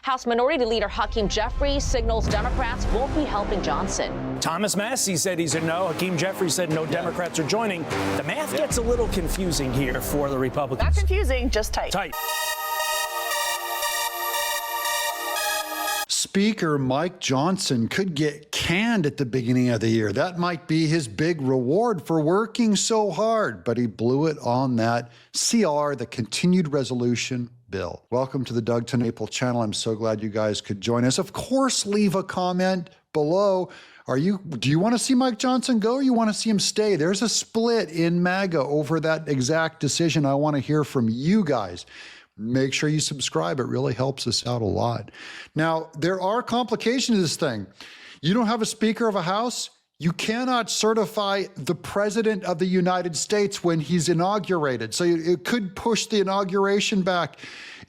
House Minority Leader Hakeem Jeffries signals Democrats won't be helping Johnson. Thomas Massie said he's a no. Hakeem Jeffries said no Democrats are joining. The math gets a little confusing here for the Republicans. Not confusing, just tight. Tight. Speaker Mike Johnson could get canned at the beginning of the year. That might be his big reward for working so hard, but he blew it on that CR, the Continued Resolution Bill. Welcome to the Doug TenNapel channel. I'm so glad you guys could join us. Of course, leave a comment below. Do you want to see Mike Johnson go or you want to see him stay? There's a split in MAGA over that exact decision. I want to hear from you guys. Make sure you subscribe. It really helps us out a lot. Now, there are complications to this thing. You don't have a Speaker of a House. You cannot certify the President of the United States when he's inaugurated. So it could push the inauguration back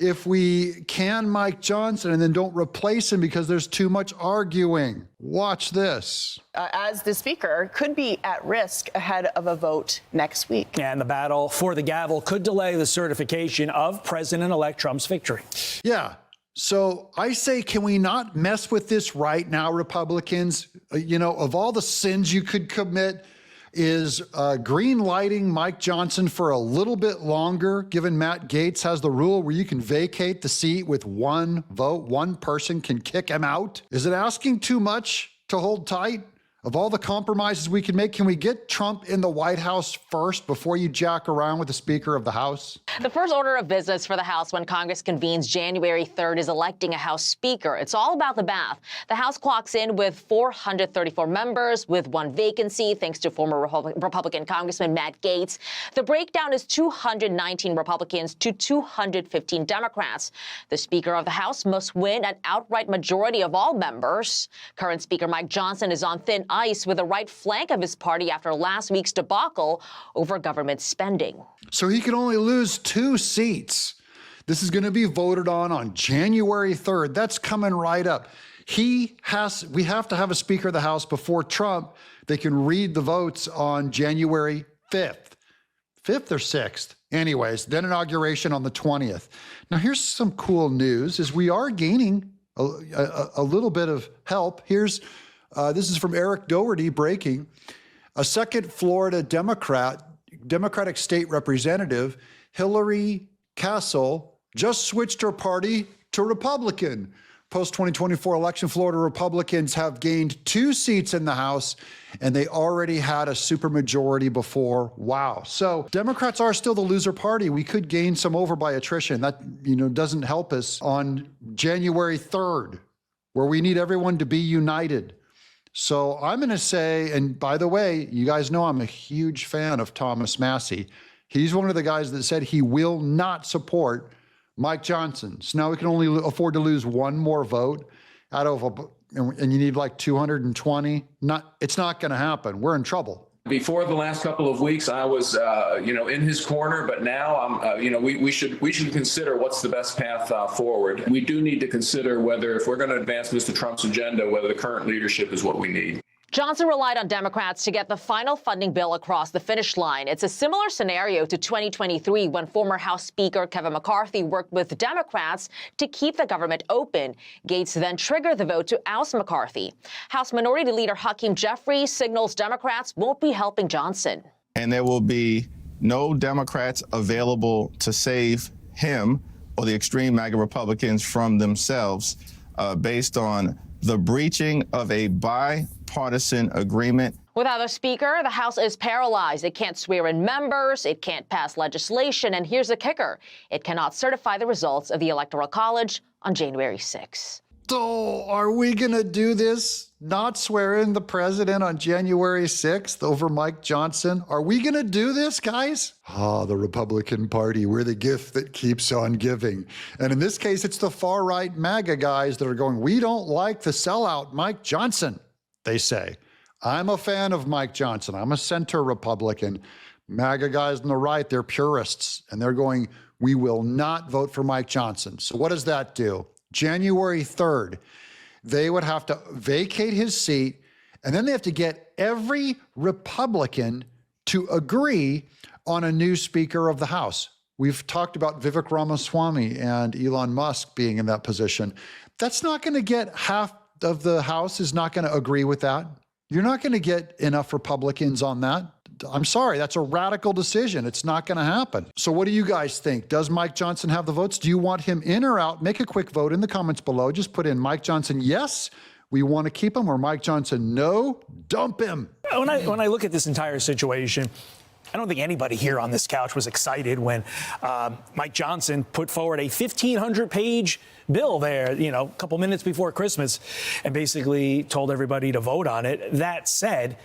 if we can Mike Johnson and then don't replace him because there's too much arguing. Watch this. As the Speaker could be at risk ahead of a vote next week. And the battle for the gavel could delay the certification of President-elect Trump's victory. Yeah. So I say, can we not mess with this right now, Republicans? You know, of all the sins you could commit, is green lighting Mike Johnson for a little bit longer, given Matt Gaetz has the rule where you can vacate the seat with one vote, one person can kick him out? Is it asking too much to hold tight? Of all the compromises we can make, can we get Trump in the White House first before you jack around with the Speaker of the House? The first order of business for the House when Congress convenes January 3rd is electing a House Speaker. It's all about the math. The House clocks in with 434 members with one vacancy, thanks to former Republican Congressman Matt Gaetz. The breakdown is 219 Republicans to 215 Democrats. The Speaker of the House must win an outright majority of all members. Current Speaker Mike Johnson is on thin ice with the right flank of his party after last week's debacle over government spending. So he can only lose 2 seats. This is going to be voted on January 3rd. That's coming right up. We have to have a Speaker of the House before Trump. They can read the votes on January 5th. 5th or 6th. Anyways, then inauguration on the 20th. Now here's some cool news, is we are gaining a little bit of help. This is from Eric Doherty breaking. A second Florida Democratic state representative, Hillary Castle, just switched her party to Republican. Post-2024 election, Florida Republicans have gained 2 seats in the House, and they already had a supermajority before. Wow. So Democrats are still the loser party. We could gain some over by attrition. That, doesn't help us on January 3rd, where we need everyone to be united. So I'm going to say, and by the way, you guys know I'm a huge fan of Thomas Massie. He's one of the guys that said he will not support Mike Johnson. So now we can only afford to lose 1 more vote out of and you need like 220. It's not going to happen. We're in trouble. Before the last couple of weeks, I was, in his corner, but now I'm, we should consider what's the best path forward. We do need to consider whether, if we're going to advance Mr. Trump's agenda, whether the current leadership is what we need. Johnson relied on Democrats to get the final funding bill across the finish line. It's a similar scenario to 2023 when former House Speaker Kevin McCarthy worked with Democrats to keep the government open. Gaetz then triggered the vote to oust McCarthy. House Minority Leader Hakeem Jeffries signals Democrats won't be helping Johnson. And there will be no Democrats available to save him or the extreme MAGA Republicans from themselves based on the breaching of a bipartisan agreement. Without a speaker, the House is paralyzed. It can't swear in members, it can't pass legislation, and here's the kicker. It cannot certify the results of the Electoral College on January 6. So are we going to do this? Not swear in the president on January 6th over Mike Johnson? Are we going to do this, guys? The Republican Party, we're the gift that keeps on giving. And in this case, it's the far-right MAGA guys that are going, we don't like the sellout Mike Johnson, they say. I'm a fan of Mike Johnson. I'm a center Republican. MAGA guys on the right, they're purists, and they're going, we will not vote for Mike Johnson. So what does that do? January 3rd, they would have to vacate his seat, and then they have to get every Republican to agree on a new Speaker of the House. We've talked about Vivek Ramaswamy and Elon Musk being in that position. That's not going to get half of the House is not going to agree with that. You're not going to get enough Republicans on that. I'm sorry, that's a radical decision. It's not going to happen. So what do you guys think? Does Mike Johnson have the votes? Do you want him in or out? Make a quick vote in the comments below. Just put in Mike Johnson, yes, we want to keep him, or Mike Johnson, no, dump him. When I look at this entire situation, I don't think anybody here on this couch was excited when Mike Johnson put forward a 1,500-page bill there, a couple minutes before Christmas, and basically told everybody to vote on it. That said,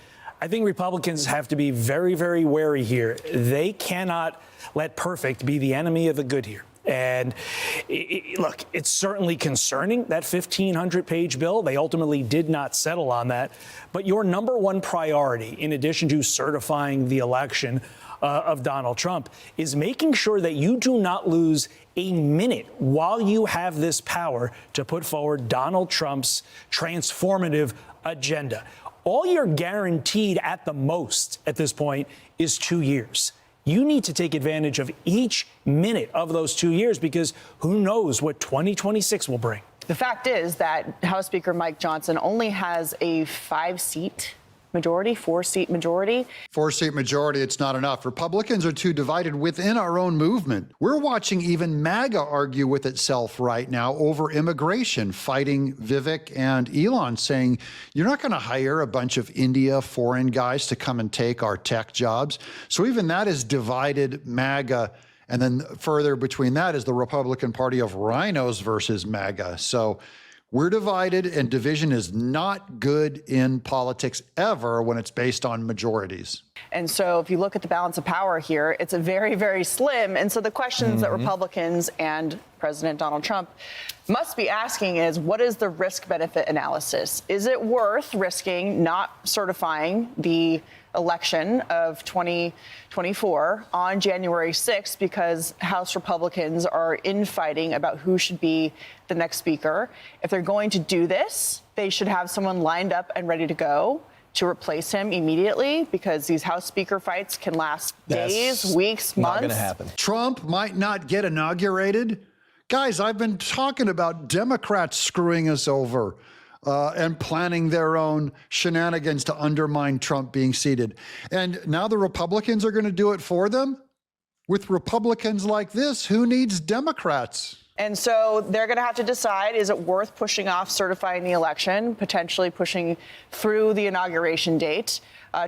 I think Republicans have to be very, very wary here. They cannot let perfect be the enemy of the good here. And look, it's certainly concerning, that 1,500-page bill. They ultimately did not settle on that. But your number one priority, in addition to certifying the election of Donald Trump, is making sure that you do not lose a minute while you have this power to put forward Donald Trump's transformative agenda. All you're guaranteed at the most at this point is 2 years. You need to take advantage of each minute of those 2 years, because who knows what 2026 will bring. The fact is that House Speaker Mike Johnson only has a 4-seat majority. 4-seat majority, it's not enough. Republicans are too divided within our own movement. We're watching even MAGA argue with itself right now over immigration, fighting Vivek and Elon, saying, you're not going to hire a bunch of India foreign guys to come and take our tech jobs. So even that is divided MAGA. And then further between that is the Republican Party of rhinos versus MAGA. So we're divided, and division is not good in politics ever when it's based on majorities. And so if you look at the balance of power here, it's a very, very slim. And so the questions that Republicans and President Donald Trump must be asking is, what is the risk-benefit analysis? Is it worth risking not certifying the election of 2024 on January 6th because House Republicans are infighting about who should be the next speaker? If they're going to do this, they should have someone lined up and ready to go to replace him immediately, because these House Speaker fights can last days, weeks, months. Not going to happen. Trump might not get inaugurated. Guys, I've been talking about Democrats screwing us over and planning their own shenanigans to undermine Trump being seated. And now the Republicans are going to do it for them? With Republicans like this, who needs Democrats? And so they're going to have to decide, is it worth pushing off certifying the election, potentially pushing through the inauguration date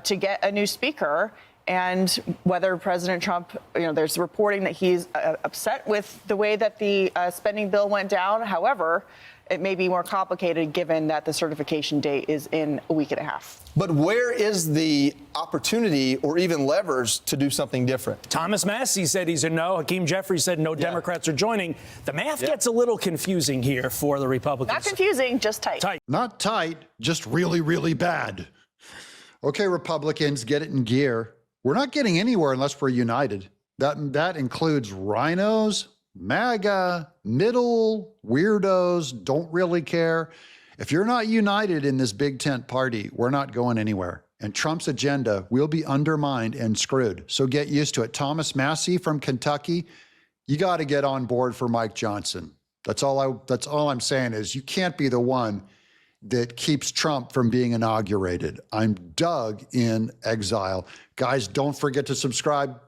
to get a new speaker? And whether President Trump, there's reporting that he's upset with the way that the spending bill went down. However, it may be more complicated given that the certification date is in a week and a half. But where is the opportunity or even levers to do something different? Thomas Massie said he's a no. Hakeem Jeffries said no Democrats are joining. The math gets a little confusing here for the Republicans. Not confusing, just tight. Not tight, just really, really bad. Okay, Republicans, get it in gear. We're not getting anywhere unless we're united. That includes rhinos, MAGA, middle, weirdos, don't really care. If you're not united in this big tent party, we're not going anywhere. And Trump's agenda will be undermined and screwed. So get used to it. Thomas Massie from Kentucky, you got to get on board for Mike Johnson. That's all I'm saying is you can't be the one that keeps Trump from being inaugurated. I'm Doug in Exile. Guys, don't forget to subscribe.